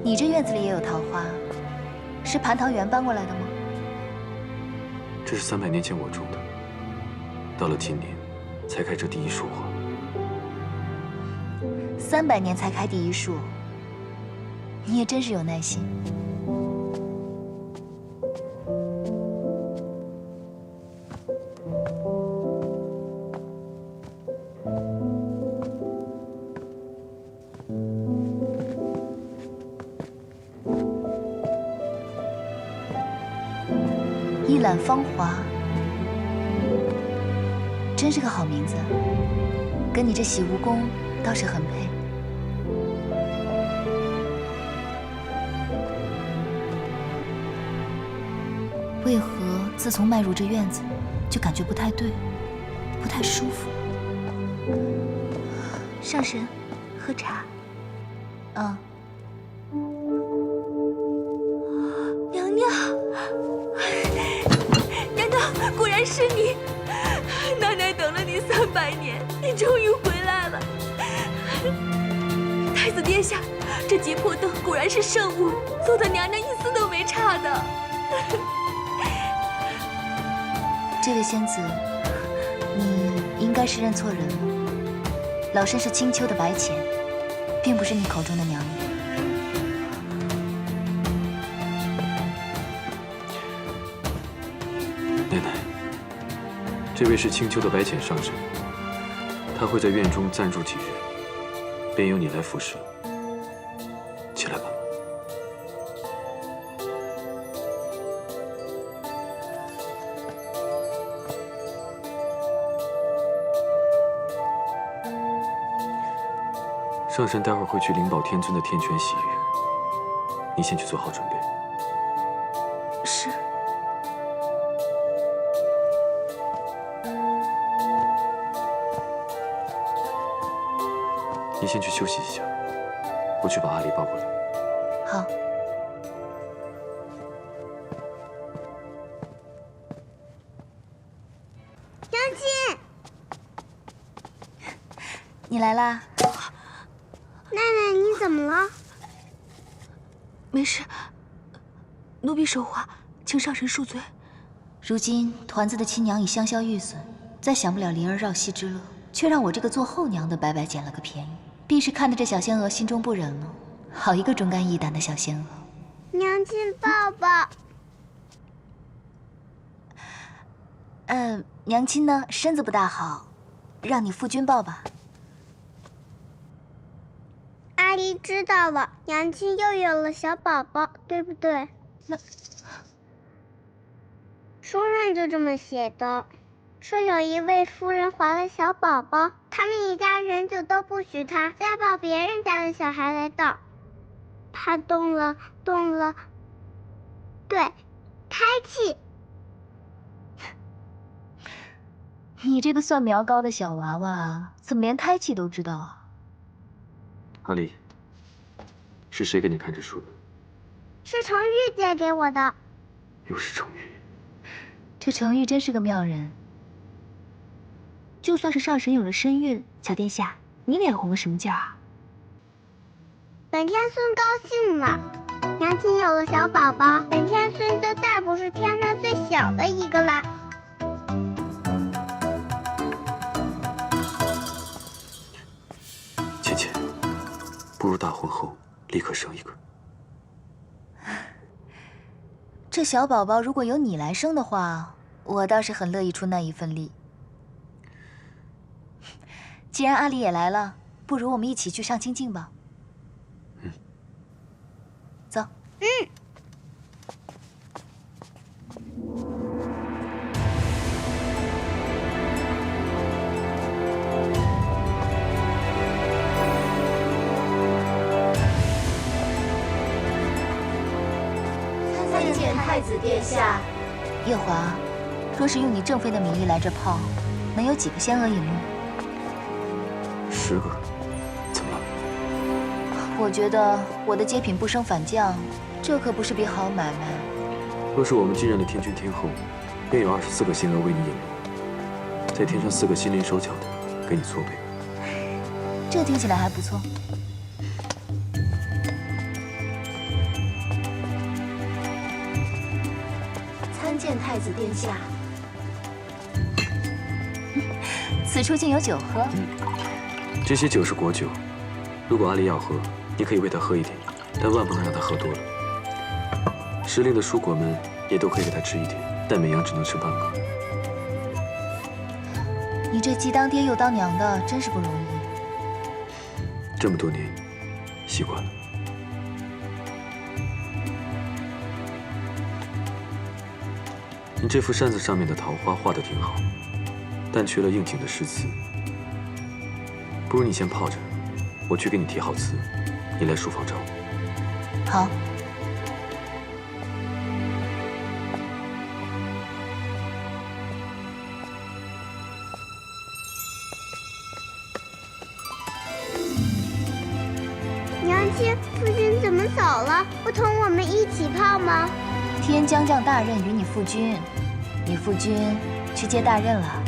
你这院子里也有桃花，是蟠桃园搬过来的吗？这是300年前我种的，到了今年才开这第一束花。300年才开第一束，你也真是有耐心。一览芳华，真是个好名字，跟你这洗蜈蚣倒是很配。为何自从迈入这院子，就感觉不太对，不太舒服？上神，喝茶。嗯。娘娘，难道果然是你？奶奶等了你300年，你终于回来了。太子殿下，这结魄灯果然是圣物，做的娘娘一丝都没差的。这位仙子，你应该是认错人了。老身是青丘的白浅，并不是你口中的娘娘。奶奶，这位是青丘的白浅上神，他会在院中暂住几日，便由你来服侍了。起来吧。上神待会儿会去灵宝天尊的天泉洗浴，你先去做好准备。是。你先去休息一下，我去把阿离抱过来。好。娘亲，你来啦。奶奶，你怎么了？没事，奴婢手滑，请上神恕罪。如今团子的亲娘已香消玉损，再享不了灵儿绕膝之乐，却让我这个做后娘的白白捡了个便宜，必是看得这小仙娥心中不忍了。好一个忠肝义胆的小仙娥！娘亲抱抱。娘亲呢，身子不大好，让你夫君抱吧。阿离知道了，娘亲又有了小宝宝，对不对？那书上就这么写的，说有一位夫人怀了小宝宝，他们一家人就都不许她再抱别人家的小孩来道，怕动了，对，胎气。你这个算苗高的小娃娃，怎么连胎气都知道啊？阿离，是谁给你看这书的？是程昱借给我的。又是程昱。这程昱真是个妙人。就算是上神有了身孕，小殿下，你脸红个什么劲儿啊？本天孙高兴了，娘亲有了小宝宝，本天孙就再不是天上最小的一个啦。倩倩，不如大婚后立刻生一个。这小宝宝如果由你来生的话，我倒是很乐意出那一份力。既然阿离也来了，不如我们一起去上清境吧。走。参见太子殿下。夜华，若是用你正妃的名义来这泡，能有几个仙娥引路？10个，怎么了？我觉得我的接品不升反降，这可不是笔好买卖。若是我们继任了天君天后，便有24个仙娥为你引路。再添上4个心灵手巧的，给你搓背。这听起来还不错。参见太子殿下。此处竟有酒喝。这些酒是国酒，如果阿离要喝，你可以喂他喝一点，但万不能让他喝多了。时令的蔬果们也都可以给他吃一点，但每样只能吃半个。你这既当爹又当娘的，真是不容易。这么多年，习惯了。你这幅扇子上面的桃花画得挺好，但缺了应景的诗词。不如你先泡着，我去给你提好词，你来书房找我。好。娘亲，父君怎么走了？不同我们一起泡吗？天将降大任于你父君，你父君去接大任了。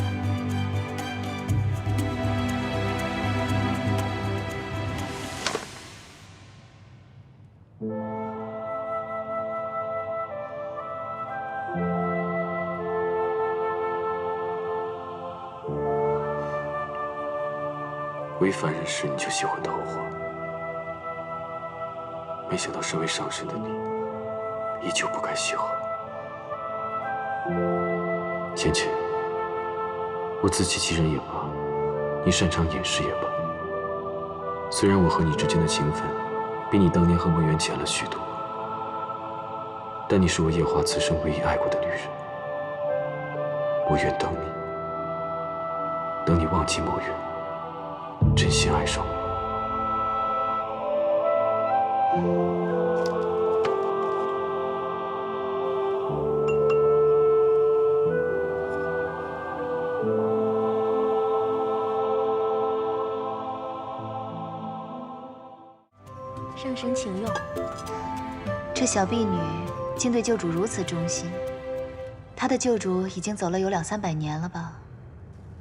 为凡人时你就喜欢桃花，没想到身为上神的你，依旧不甘喜好。芊芊，我自欺欺人也罢，你擅长掩饰也罢，虽然我和你之间的情分比你当年和墨渊浅了许多，但你是我夜华此生唯一爱过的女人。我愿等你，等你忘记墨渊，真心爱上我。上神请用。这小婢女竟对救主如此忠心，她的救主已经走了有200-300年了吧？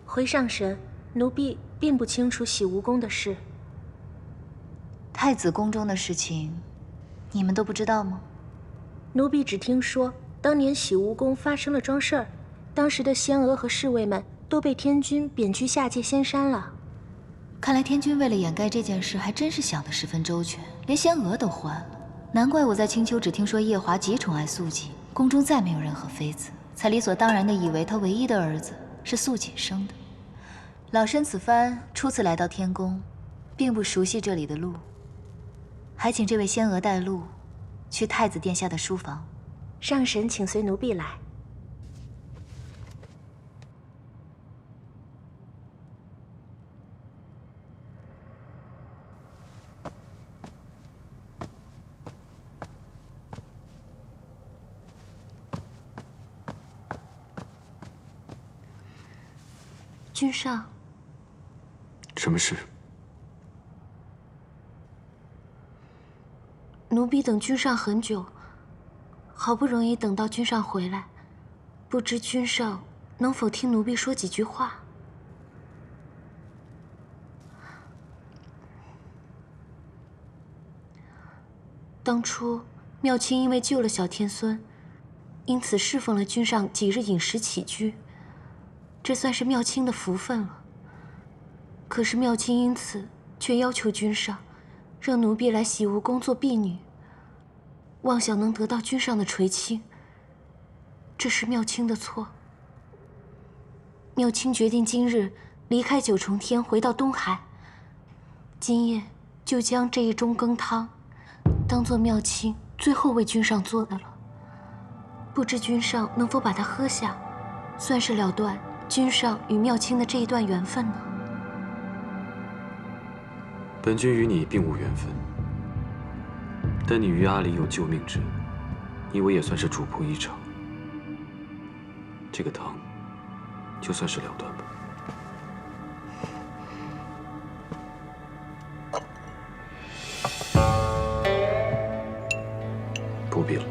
回上神，奴婢并不清楚洗无宫的事。太子宫中的事情，你们都不知道吗？奴婢只听说当年洗无宫发生了桩事儿，当时的仙娥和侍卫们都被天君贬居下界仙山了。看来天君为了掩盖这件事，还真是想得十分周全，连仙娥都换了。难怪我在青丘只听说夜华极宠爱素锦，宫中再没有任何妃子，才理所当然地以为他唯一的儿子是素锦生的。老身此番初次来到天宫，并不熟悉这里的路，还请这位仙娥带路，去太子殿下的书房。上神请随奴婢来。君上，什么事？奴婢等君上很久，好不容易等到君上回来，不知君上能否听奴婢说几句话？当初妙清因为救了小天孙，因此侍奉了君上几日饮食起居，这算是妙清的福分了。可是妙清因此却要求君上让奴婢来洗无宫做婢女，妄想能得到君上的垂青。这是妙清的错。妙清决定今日离开九重天，回到东海。今夜就将这一盅羹汤当做妙清最后为君上做的了。不知君上能否把它喝下，算是了断君上与妙清的这一段缘分呢？本君与你并无缘分，但你与阿离有救命之恩，你我也算是主仆一场。这个汤，就算是了断吧。不必了。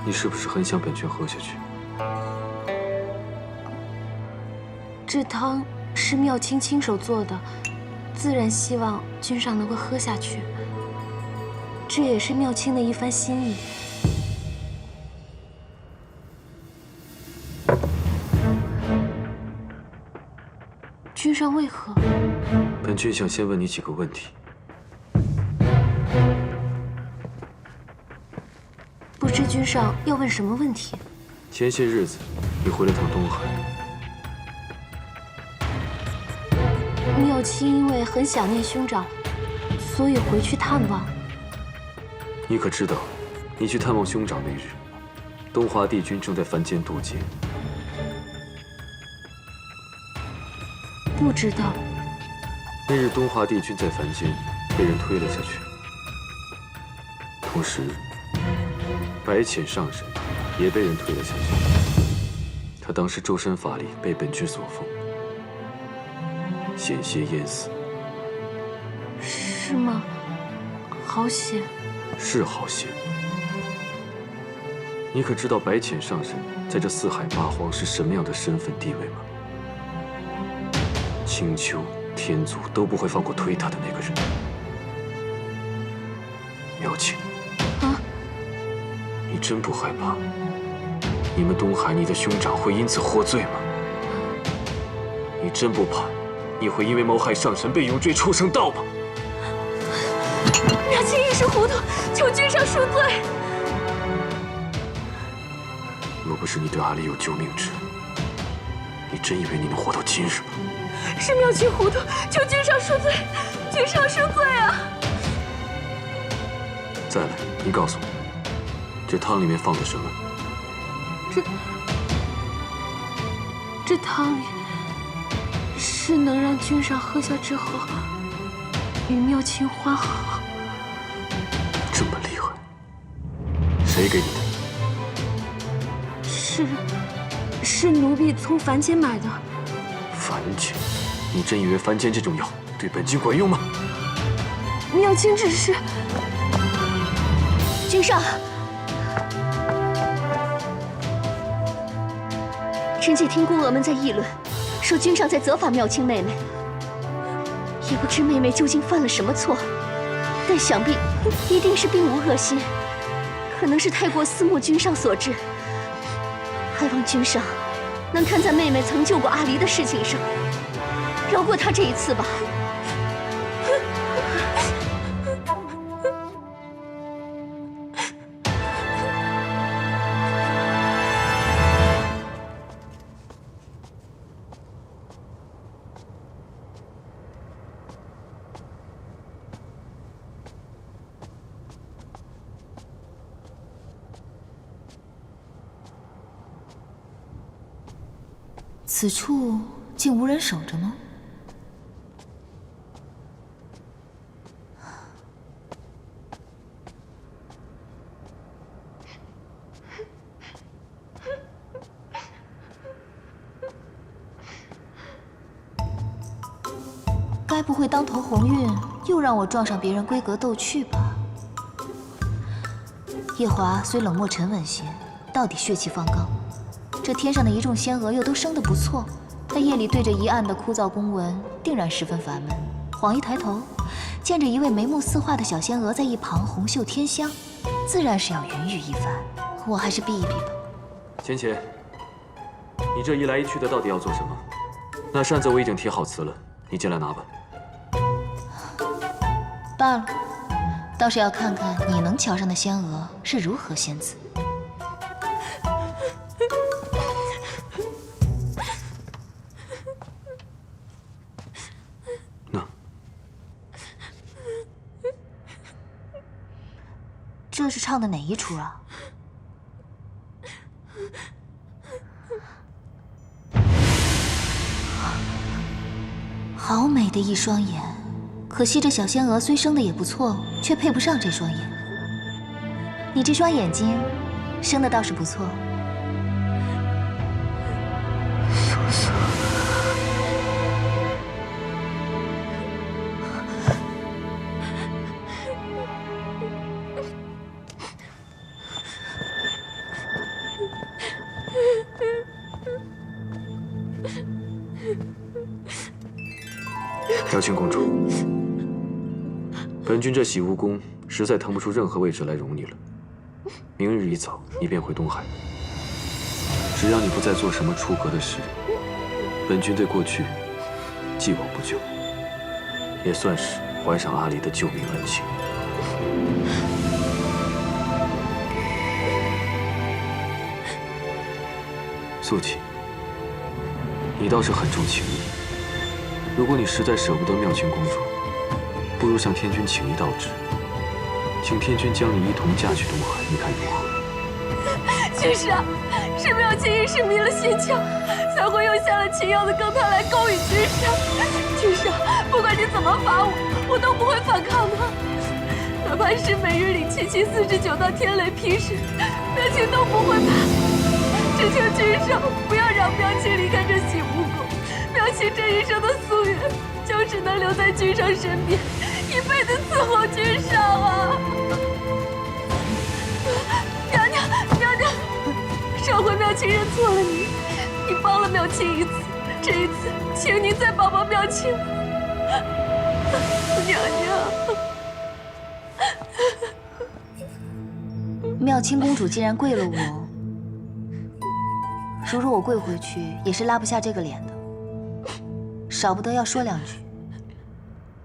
你是不是很想本君喝下去？这汤是妙清亲手做的，自然希望君上能够喝下去。这也是妙清的一番心意。君上为何？本君想先问你几个问题。不知君上要问什么问题？前些日子，你回了趟东海。妙清因为很想念兄长，所以回去探望。你可知道，你去探望兄长那日，东华帝君正在凡间渡劫。不知道。那日东华帝君在凡间被人推了下去，同时白浅上神也被人推了下去。他当时周身法力被本君所封，险些淹死。是吗？好险！是好险。你可知道白浅上神在这四海八荒是什么样的身份地位吗？青丘、天族都不会放过推他的那个人。苗青，啊，你真不害怕你们东海你的兄长会因此获罪吗？你真不怕你会因为谋害上神被永坠畜生道吗？妙清一时糊涂，求君上恕罪。若不是你对阿离有救命之恩，你真以为你能活到今日吗？是妙清糊涂，求君上恕罪，君上恕罪啊！再来，你告诉我，这汤里面放的什么？这汤里是能让君上喝下之后与妙清欢好。这么厉害，谁给你的？是奴婢从凡间买的。凡间？你真以为凡间这种药对本君管用吗？妙清只是……君上，臣妾听宫娥们在议论，说君上在责罚妙清妹妹，也不知妹妹究竟犯了什么错，但想必一定是并无恶心，可能是太过思慕君上所致。还望君上能看在妹妹曾救过阿离的事情上，饶过她这一次吧。此处竟无人守着吗？该不会当头鸿运又让我撞上别人闺阁斗趣吧？夜华虽冷漠沉稳些，到底血气方刚。这天上的一众仙娥又都生得不错，但夜里对着一案的枯燥公文，定然十分烦闷。晃一抬头，见着一位眉目似画的小仙娥在一旁红袖添香，自然是要云雨一番。我还是避一避吧。浅浅，你这一来一去的到底要做什么？那扇子我已经贴好词了，你进来拿吧。罢了，倒是要看看你能瞧上的仙娥是如何仙姿。这是唱的哪一出啊？好美的一双眼，可惜这小仙娥虽生的也不错，却配不上这双眼。你这双眼睛，生的倒是不错。叔叔。妙清公主，本君这洗梧宫实在腾不出任何位置来容你了。明日一早，你便回东海。只要你不再做什么出格的事，本君对过去既往不咎，也算是还上阿离的救命恩情。素锦，你倒是很重情义。如果你实在舍不得妙清公主，不如向天君请一道旨，请天君将你一同嫁去东海，你看如何？君上，是妙清一时迷了心窍，才会用下了秦瑶的羹汤来勾引君上。君上，不管你怎么罚我，我都不会反抗的。哪怕是每日领7749道天雷劈石，妙清都不会怕。只求君上不要让妙清离开这洗梧宫，妙清这一生的夙愿就只能留在君上身边，一辈子伺候君上啊！娘娘，娘娘，上回妙清认错了你，你帮了妙清一次，这一次请您再帮帮妙清。娘娘，妙清公主既然跪了我，如若我跪回去，也是拉不下这个脸的，少不得要说两句。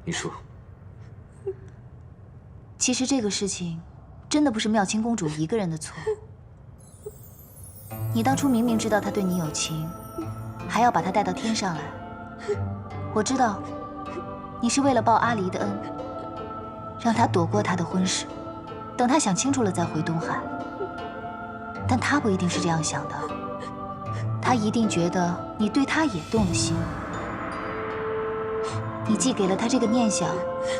你说。其实这个事情，真的不是妙清公主一个人的错。你当初明明知道她对你有情，还要把她带到天上来。我知道，你是为了报阿离的恩，让她躲过她的婚事，等她想清楚了再回东海。但她不一定是这样想的。他一定觉得你对他也动了心，你既给了他这个念想，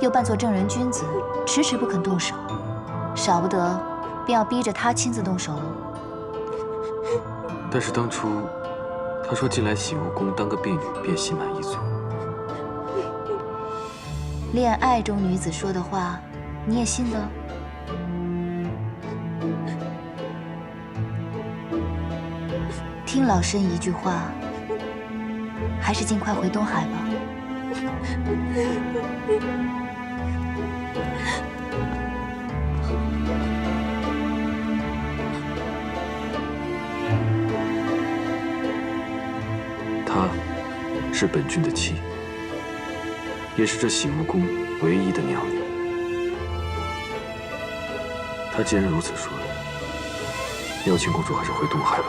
又扮作正人君子，迟迟不肯动手，少不得便要逼着他亲自动手喽。但是当初他说进来洗梧宫当个婢女便心满意足，恋爱中女子说的话，你也信的？听老身一句话，还是尽快回东海吧。她是本君的妻，也是这洗梧宫唯一的娘娘。她既然如此说，妙清公主还是回东海吧。